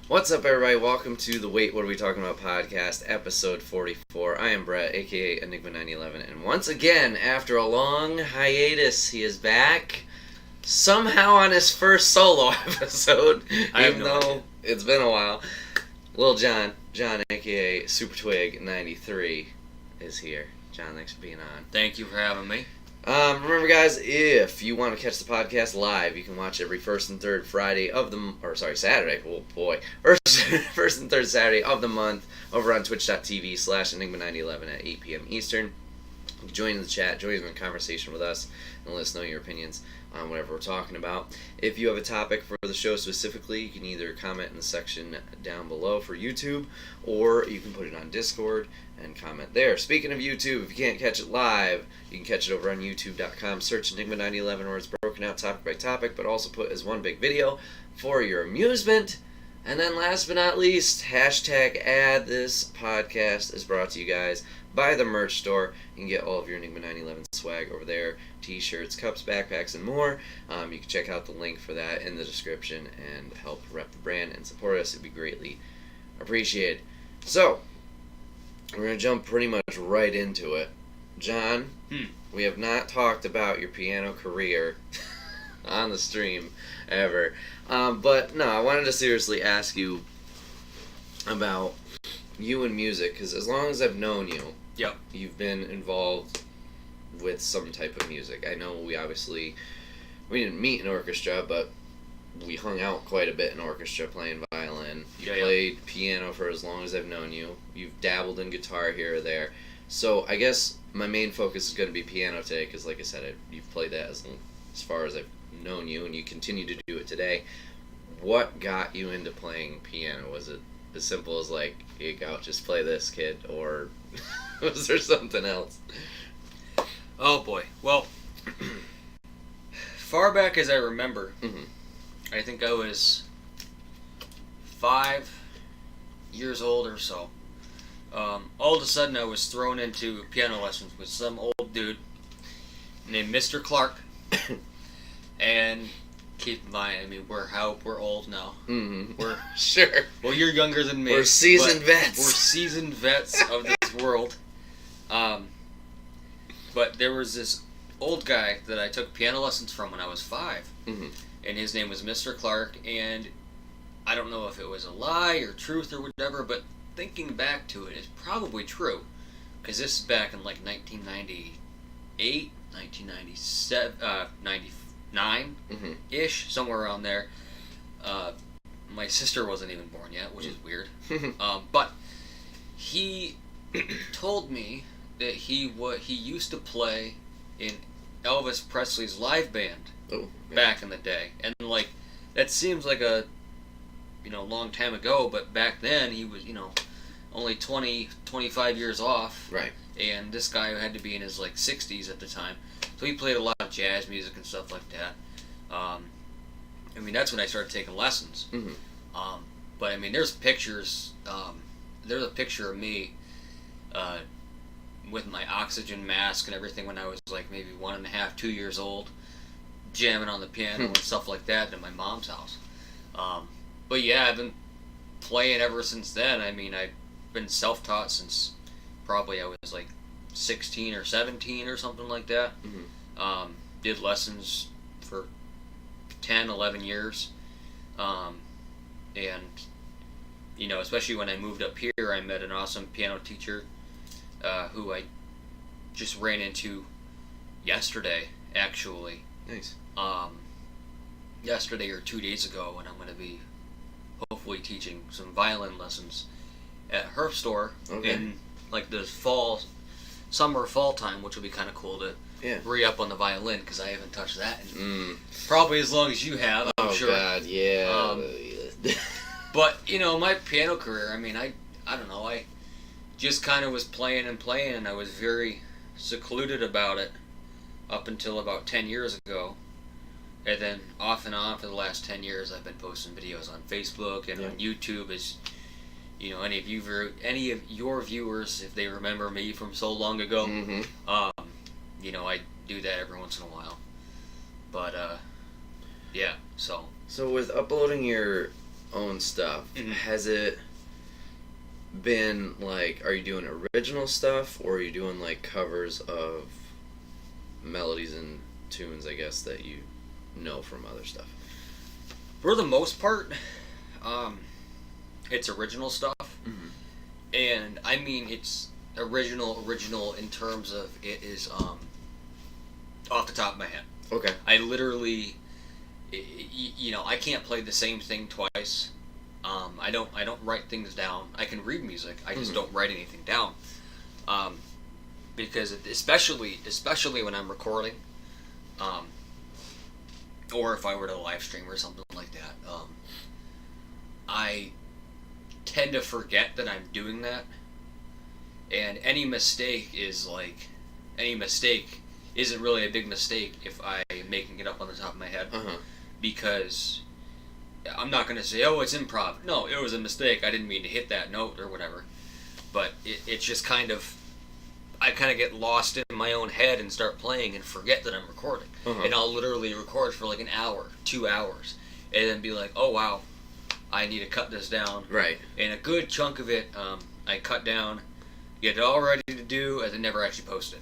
What's up, everybody? Welcome to the Wait, What Are We Talking About podcast, episode 44. I am Bret, aka Enigma 911, and once again, after a long hiatus, he is back, somehow on his first solo episode, even though it's been a while. Lil John, aka Super Twig 93, is here. John, thanks for being on. Thank you for having me. Remember, guys, if you want to catch the podcast live, you can watch every first and third Saturday. Oh boy, first and third Saturday of the month over on twitch.tv/enigma911 at 8 p.m. Eastern. Join the chat, join in the conversation with us, and let us know your opinions on whatever we're talking about. If you have a topic for the show specifically, you can either comment in the section down below for YouTube, or you can put it on Discord and comment there. Speaking of YouTube, if you can't catch it live, you can catch it over on youtube.com. Search Enigma 911 where it's broken out topic by topic, but also put as one big video for your amusement. And then last but not least, hashtag ad. This podcast is brought to you guys by the merch store. You can get all of your Enigma 911 swag over there. T-shirts, cups, backpacks, and more. You can check out the link for that in the description and help rep the brand and support us. It'd be greatly appreciated. So, we're going to jump pretty much right into it. John, we have not talked about your piano career on the stream ever. But no, I wanted to seriously ask you about you and music, because as long as I've known you, Yep. You've been involved with some type of music. I know we didn't meet in orchestra, but we hung out quite a bit in orchestra playing violin. You played piano for as long as I've known you. You've dabbled in guitar here or there. So I guess my main focus is going to be piano today, because like I said, you've played that as far as I've known you, and you continue to do it today. What got you into playing piano? Was it as simple as like, here you go, just play this, kid, or was there something else? Oh boy. Well, far back as I remember, I think I was 5 years old or so. All of a sudden, I was thrown into piano lessons with some old dude named Mr. Clark. And keep in mind, I mean, we're old now. We're sure. Well, you're younger than me. We're seasoned vets. We're seasoned vets of this world. But there was this old guy that I took piano lessons from when I was 5, and his name was Mr. Clark. And I don't know if it was a lie or truth or whatever, but thinking back to it, it's probably true, because this is back in like 1998, 1997, 99-ish, somewhere around there. My sister wasn't even born yet, which is weird. But he told me that he used to play in Elvis Presley's live band back in the day, and like that seems like a long time ago, but back then he was only 25 years off, right? And this guy had to be in his like 60s at the time, so he played a lot of jazz music and stuff like that. I mean, that's when I started taking lessons. But I mean, there's pictures. There's a picture of me with my oxygen mask and everything when I was like maybe 1.5, 2 years old, jamming on the piano and stuff like that in my mom's house. But yeah, I've been playing ever since then. I mean, I've been self-taught since probably I was like 16 or 17 or something like that. Did lessons for 10, 11 years. And, especially when I moved up here, I met an awesome piano teacher who I just ran into yesterday, actually. Nice. Yesterday or 2 days ago, and I'm going to be hopefully teaching some violin lessons at her store in like the summer, fall time, which will be kind of cool to re-up on the violin, because I haven't touched that in probably as long as you have, I'm sure. Oh, God, yeah. But, my piano career, I mean, I don't know, I just kind of was playing, and I was very secluded about it up until about 10 years ago. And then off and on for the last 10 years, I've been posting videos on Facebook and on YouTube. As any of your viewers, if they remember me from so long ago, I do that every once in a while. But yeah, so with uploading your own stuff, Mhm. has it been like, are you doing original stuff, or are you doing like covers of melodies and tunes, I guess, that you know from other stuff? For the most part, it's original stuff. Mm-hmm. And I mean, it's original in terms of it is off the top of my head. Okay. I literally, I can't play the same thing twice. I don't write things down. I can read music. I just don't write anything down. Because especially when I'm recording, or if I were to live stream or something like that, I tend to forget that I'm doing that, and any mistake isn't really a big mistake if I'm making it up on the top of my head, because I'm not going to say, oh, it's improv. No, it was a mistake. I didn't mean to hit that note or whatever. But it's just kind of, I kind of get lost in my own head and start playing and forget that I'm recording. And I'll literally record for like an hour, 2 hours, and then be like, oh, wow, I need to cut this down. Right. And a good chunk of it, I cut down, get it all ready to do, and then never actually post it.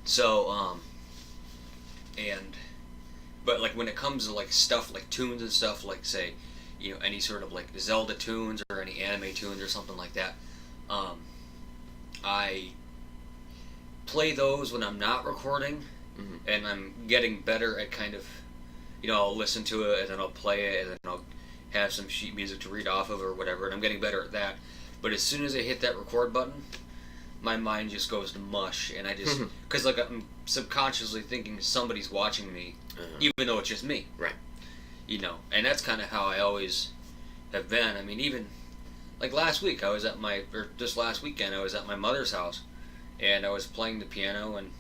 So, but like when it comes to like stuff like tunes and stuff, like say, any sort of like Zelda tunes or any anime tunes or something like that, I play those when I'm not recording, and I'm getting better at kind of, I'll listen to it and then I'll play it and then I'll have some sheet music to read off of or whatever, and I'm getting better at that. But as soon as I hit that record button, my mind just goes to mush, and I just, because like I'm subconsciously thinking somebody's watching me, even though it's just me. Right. And that's kind of how I always have been. I mean, even like last week, just last weekend, I was at my mother's house, and I was playing the piano, and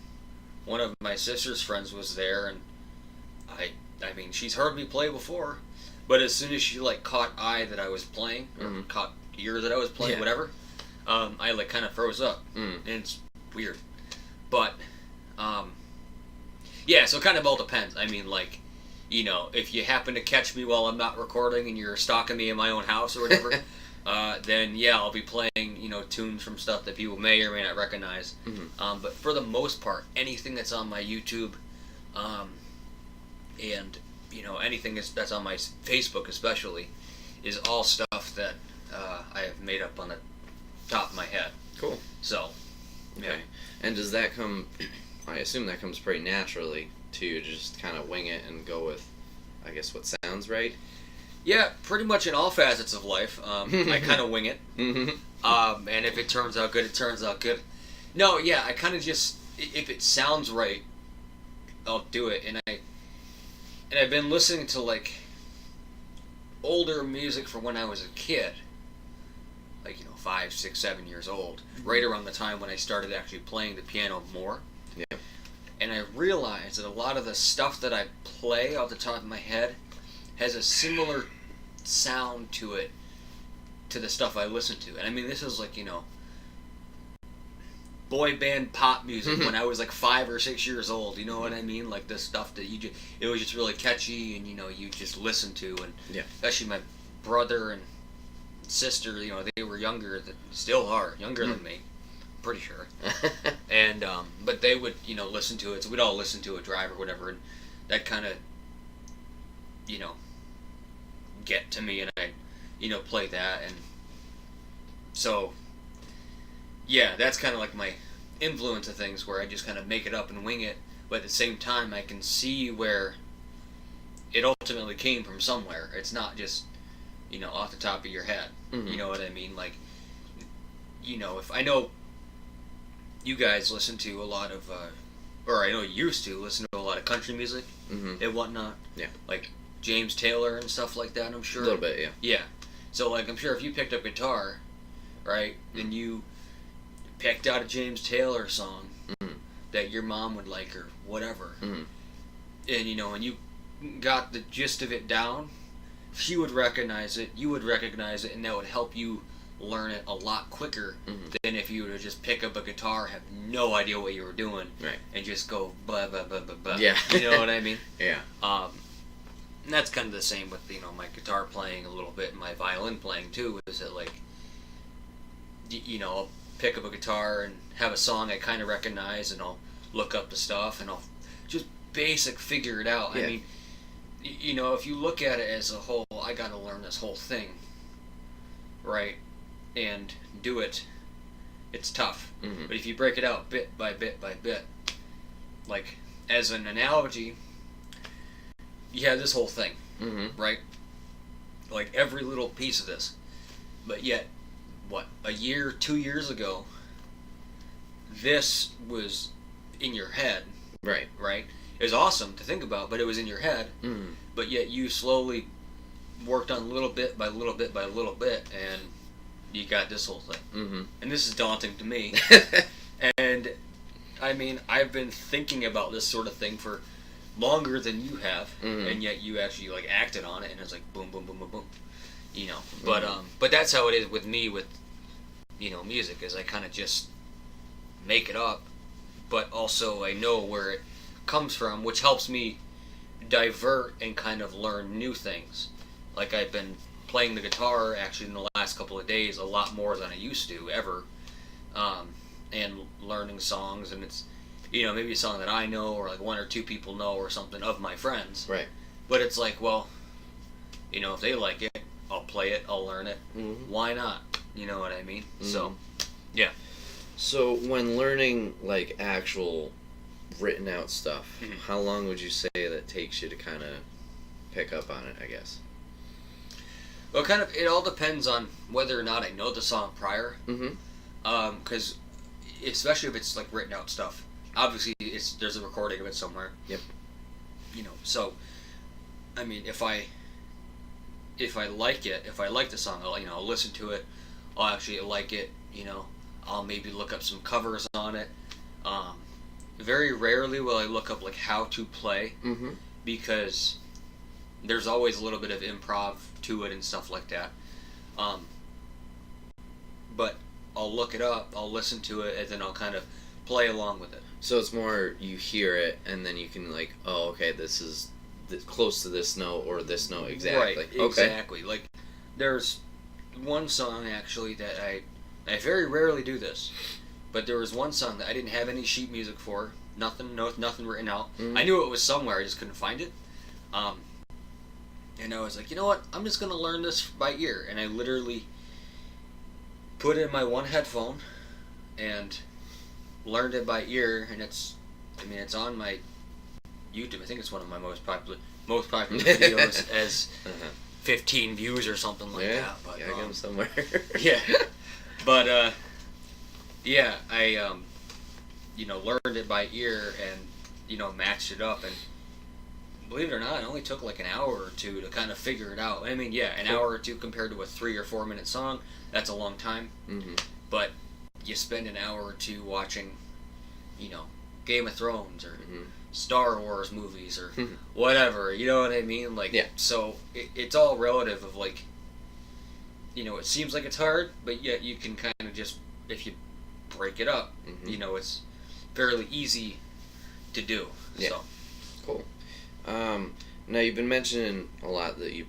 one of my sister's friends was there, and I mean, she's heard me play before, but as soon as she like caught eye that I was playing, or caught ear that I was playing, whatever, I like kind of froze up, and it's weird, but yeah, so it kind of all depends. I mean, like, if you happen to catch me while I'm not recording and you're stalking me in my own house or whatever, then yeah, I'll be playing, tunes from stuff that people may or may not recognize. But for the most part, anything that's on my YouTube, and anything that's on my Facebook especially, is all stuff that I have made up on the top of my head. Cool. So, okay. Yeah. And does that come? I assume that comes pretty naturally to you, just kind of wing it and go with, I guess, what sounds right. Yeah, pretty much in all facets of life. I kind of wing it. And if it turns out good, it turns out good. No, yeah, I kind of just, if it sounds right, I'll do it. And I've been listening to like older music from when I was a kid, like 5, 6, 7 years old, right around the time when I started actually playing the piano more. Yeah. And I realized that a lot of the stuff that I play off the top of my head has a similar sound to it, to the stuff I listen to. And I mean, this is like, boy band pop music when I was like 5 or 6 years old, you know what I mean? Like the stuff that it was just really catchy, and you just listen to, and especially my brother and sister, they were younger, still are, younger than me, pretty sure. And, but they would, listen to it, so we'd all listen to it, drive or whatever, and that kind of, get to me, and I'd, play that, and so, yeah, that's kind of like my influence of things, where I just kind of make it up and wing it, but at the same time, I can see where it ultimately came from somewhere. It's not just, off the top of your head. You know what I mean? Like, if I know you guys listen to a lot of, or I know you used to listen to a lot of country music and whatnot. Yeah. Like James Taylor and stuff like that, I'm sure. A little bit, yeah. Yeah. So, like, I'm sure if you picked up guitar, right, and you picked out a James Taylor song that your mom would like or whatever, and, and you got the gist of it down, she would recognize it, you would recognize it, and that would help you learn it a lot quicker than if you were to just pick up a guitar, have no idea what you were doing, right, and just go blah blah blah blah blah. Yeah. You know what I mean? Yeah. And that's kind of the same with, my guitar playing a little bit and my violin playing too, is that like, I'll pick up a guitar and have a song I kind of recognize, and I'll look up the stuff and I'll just basic figure it out. Yeah. I mean, if you look at it as a whole, I got to learn this whole thing, right, and do it, it's tough. Mm-hmm. But if you break it out bit by bit by bit, like, as an analogy, you have this whole thing, Mm-hmm. right? Like, every little piece of this. But yet, a year, 2 years ago, this was in your head, Right. right? It was awesome to think about, but it was in your head. Mm-hmm. But yet you slowly worked on little bit by little bit by little bit, and you got this whole thing. Mm-hmm. And this is daunting to me. And, I mean, I've been thinking about this sort of thing for longer than you have, Mm-hmm. and yet you actually, like, acted on it, and it's like boom, boom, boom, boom, boom. Mm-hmm. But that's how it is with me with, music, is I kind of just make it up, but also I know where it comes from, which helps me divert and kind of learn new things. Like, I've been playing the guitar actually in the last couple of days a lot more than I used to ever, and learning songs, and it's maybe a song that I know, or like one or two people know, or something of my friends. Right. But it's like, well, if they like it, I'll play it, I'll learn it. Mm-hmm. Why not? You know what I mean? Mm-hmm. So, yeah. So when learning like actual written out stuff, Mhm. how long would you say that takes you to kind of pick up on it, I guess? Well, it all depends on whether or not I know the song prior. Mm-hmm. Because especially if it's like written out stuff, obviously there's a recording of it somewhere. Yep. So, I mean, if I like it, if I like the song, I'll listen to it. I'll actually like it. I'll maybe look up some covers on it. Very rarely will I look up like how to play, Mm-hmm. because there's always a little bit of improv to it and stuff like that. But I'll look it up, I'll listen to it, and then I'll kind of play along with it. So it's more you hear it and then you can like, oh, okay, this is close to this note or this note exactly. Right, Okay. exactly. Like, there's one song actually that I very rarely do this, but there was one song that I didn't have any sheet music for, nothing written out. Mhm. I knew it was somewhere, I just couldn't find it. And I was like, you know what? I'm just gonna learn this by ear, and I literally put it in my one headphone and learned it by ear, and it's on my YouTube. I think it's one of my most popular videos, as Uh-huh. 15 views or something like Yeah, that. But gotta get 'em somewhere. yeah, but I learned it by ear and matched it up, and believe it or not, it only took like an hour or two to kind of figure it out. I mean, yeah, an hour or two compared to a 3 or 4 minute song, that's a long time. Mm-hmm. But you spend an hour or two watching, Game of Thrones or Mm-hmm. Star Wars movies or Mhm. whatever, you know what I mean? Like, Yeah. So it's all relative of like, it seems like it's hard, but yet you can kind of just, if you break it up, Mhm. it's fairly easy to do. Yeah. So. Cool. Now you've been mentioning a lot that you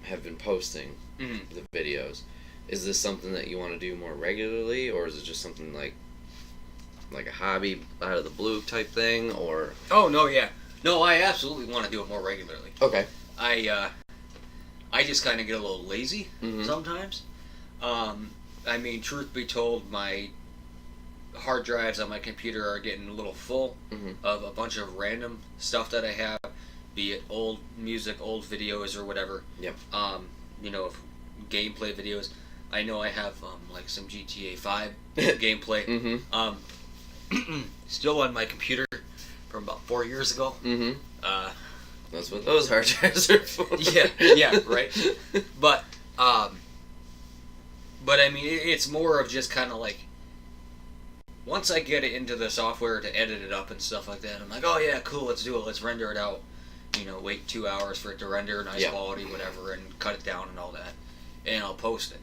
have been posting Mhm. the videos. Is this something that you want to do more regularly, or is it just something like a hobby out of the blue type thing, or? Oh no, yeah, no, I absolutely want to do it more regularly. Okay. I just kind of get a little lazy Mhm. sometimes. I mean, truth be told, my hard drives on my computer are getting a little full Mhm. of a bunch of random stuff that I have, be it old music, old videos, or whatever. Yep. Gameplay videos. I know I have like some GTA 5 gameplay. Mm-hmm. Still on my computer from about 4 years ago. Mm-hmm. Uh, That's what those hard drives are for. yeah, right. But I mean, it's more of just kind of like, once I get it into the software to edit it up and stuff like that, I'm like, oh yeah, cool, let's do it, let's render it out. Wait 2 hours for it to render, nice Yeah. quality, whatever, and cut it down and all that, and I'll post it.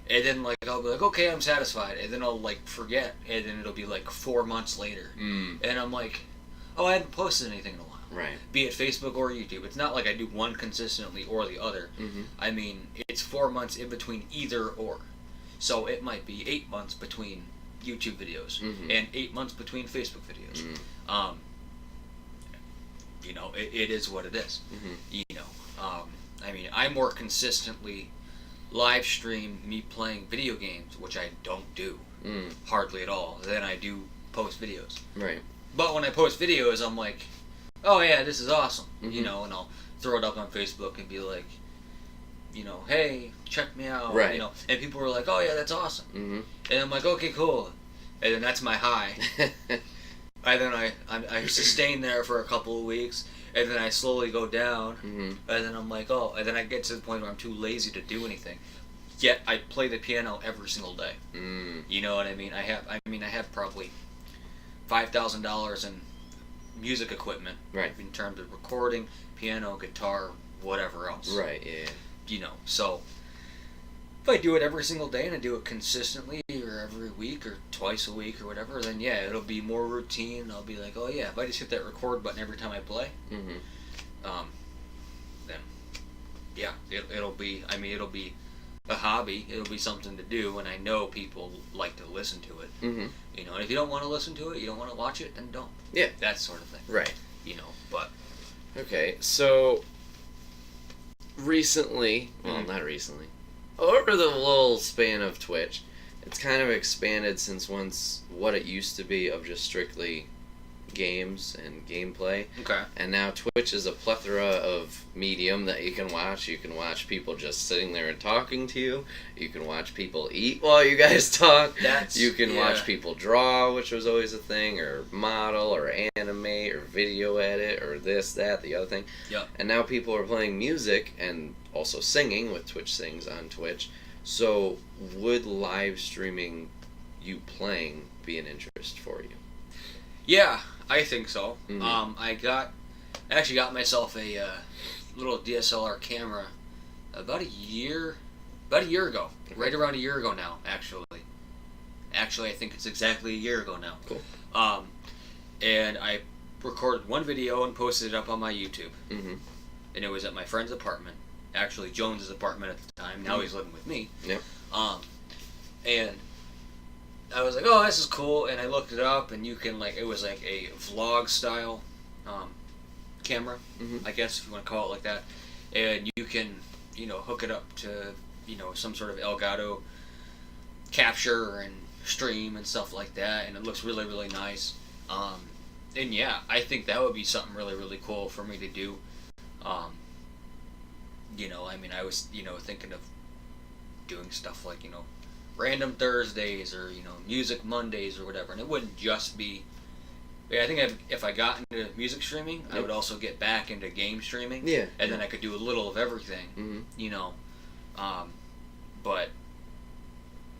And then like I'll be like, okay, I'm satisfied, and then I'll like forget, and then it'll be like 4 months later, Mm. and I'm like, oh, I haven't posted anything in a while. Right. Be it Facebook or YouTube. It's not like I do one consistently or the other. Mm-hmm. I mean, it's 4 months in between either or. So it might be 8 months between YouTube videos Mm-hmm. and 8 months between Facebook videos. Mm-hmm. You know, it is what it is. Mm-hmm. You know, I mean, I more consistently live stream me playing video games, which I don't do hardly at all, than I do post videos. Right. But when I post videos, I'm like, oh yeah, this is awesome. Mm-hmm. You know, and I'll throw it up on Facebook and be like, you know, hey, check me out. Right. You know, and people are like, oh yeah, that's awesome. Mm-hmm. And I'm like, okay, cool. And then that's my high. And then I sustain there for a couple of weeks, and then I slowly go down, Mm-hmm. and then I'm like, oh, and then I get to the point where I'm too lazy to do anything. Yet I play the piano every single day. Mm. You know what I mean? I have probably $5,000 in music equipment, Right. in terms of recording, piano, guitar, whatever else. Right. Yeah. You know, so if I do it every single day and I do it consistently, or every week or twice a week or whatever, then yeah, it'll be more routine. I'll be like, oh yeah, if I just hit that record button every time I play, Mm-hmm. then yeah, it'll be a hobby. It'll be something to do, and I know people like to listen to it. Mm-hmm. You know, and if you don't want to listen to it, you don't want to watch it, then don't. Yeah. That sort of thing. Right. You know, but Okay, so recently, well, Mhm. not recently, over the little span of Twitch, it's kind of expanded since once what it used to be of just strictly games and gameplay, okay. and now Twitch is a plethora of medium that you can watch. You can watch people just sitting there and talking to you. You can watch people eat while you guys talk. You can watch people draw, which was always a thing, or model, or animate, or video edit, or this, that, the other thing. Yep. And now people are playing music and also singing with Twitch Sings on Twitch. So would live streaming you playing be an interest for you? Yeah, I think so. Mhm. I actually got myself a little DSLR camera about a year ago. Okay. Right around a year ago now, actually. Actually, I think it's exactly a year ago now. Cool. And I recorded one video and posted it up on my YouTube. Mm-hmm. And it was at my friend's apartment. Actually, Jones's apartment at the time. Now he's living with me. Yep. And I was like, oh, this is cool. And I looked it up, and you can, like, it was like a vlog style camera, Mm-hmm. I guess, if you want to call it like that. And you can, you know, hook it up to, you know, some sort of Elgato capture and stream and stuff like that. And it looks really, really nice. And yeah, I think that would be something really, really cool for me to do. You know, I mean, I was, you know, thinking of doing stuff like, you know, Random Thursdays or, you know, Music Mondays or whatever. And it wouldn't just be... Yeah, I think if I got into music streaming, I would also get back into game streaming. Yeah. And then I could do a little of everything, Mm-hmm. you know. But,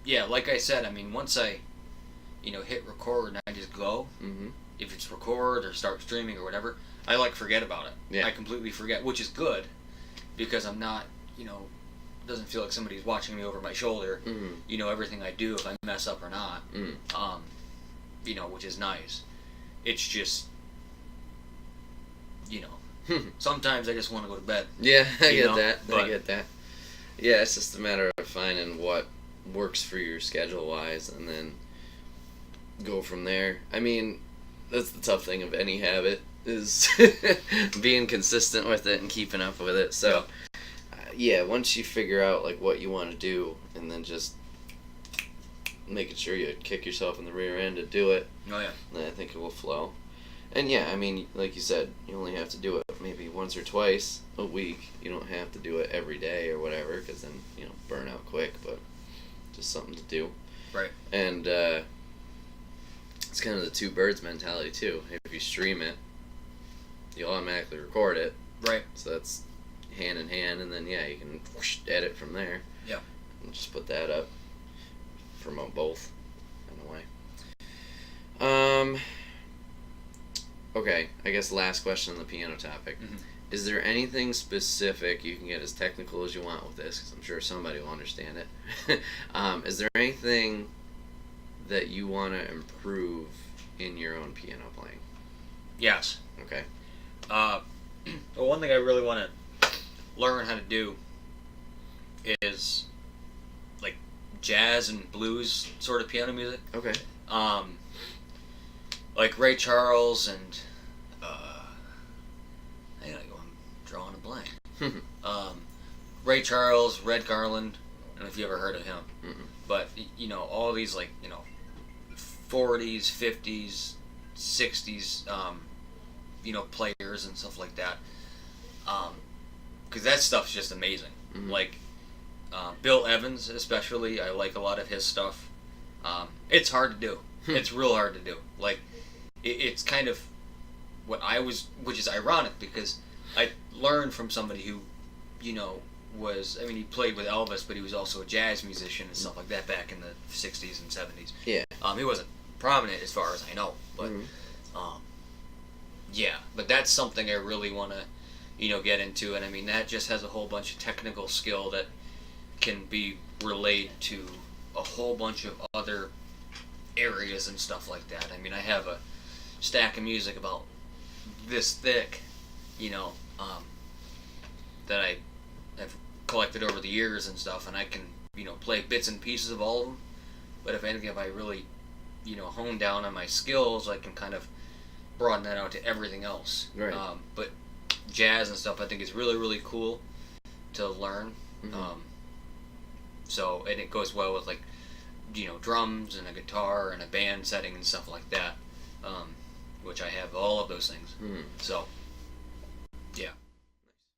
yeah, like I said, I mean, once I, you know, hit record and I just go, Mm-hmm. if it's record or start streaming or whatever, I, like, forget about it. Yeah. I completely forget, which is good, because I'm not, you know, doesn't feel like somebody's watching me over my shoulder. Mm-hmm. You know everything I do, if I mess up or not. Mm. You know, which is nice. It's just, you know, sometimes I just want to go to bed. Yeah, I You get know, that. I but- get that. Yeah, it's just a matter of finding what works for your schedule wise, and then go from there. I mean, that's the tough thing of any habit, is being consistent with it and keeping up with it. So, yeah, once you figure out like what you want to do, and then just making sure you kick yourself in the rear end to do it, Oh yeah. then I think it will flow. And yeah, I mean, like you said, you only have to do it maybe once or twice a week. You don't have to do it every day or whatever, because then, you know, burn out quick, but just something to do. Right. And it's kind of the two birds mentality too. If you stream it, you automatically record it. Right. So that's hand in hand, and then yeah, you can edit from there. Yeah. And just put that up. Promote both in a way. Okay, I guess last question on the piano topic. Mhm. Is there anything specific, you can get as technical as you want with this, because I'm sure somebody will understand it. Is there anything that you want to improve in your own piano playing? Yes. Okay. Well, one thing I really want to learn how to do is like jazz and blues sort of piano music. Okay. Um, like Ray Charles and I'm drawing a blank. Ray Charles, Red Garland. I don't know if you ever heard of him, but all these 40s, 50s, 60s, players and stuff like that. Because that stuff's just amazing. Like Bill Evans, especially, I like a lot of his stuff. It's hard to do. It's real hard to do. Like it's kind of which is ironic because I learned from somebody who, he played with Elvis, but he was also a jazz musician and stuff like that back in the 60s and 70s. Yeah. He wasn't prominent as far as I know, but yeah, but that's something I really want to, get into, and I mean that just has a whole bunch of technical skill that can be relayed to a whole bunch of other areas and stuff like that. I mean, I have a stack of music about this thick, that I have collected over the years and stuff, and I can, play bits and pieces of all of them. But if anything, if I really, hone down on my skills, I can kind of broaden that out to everything else. Right. But jazz and stuff, I think is really, really cool to learn. So, and it goes well with drums and a guitar and a band setting and stuff like that, which I have all of those things. So, yeah.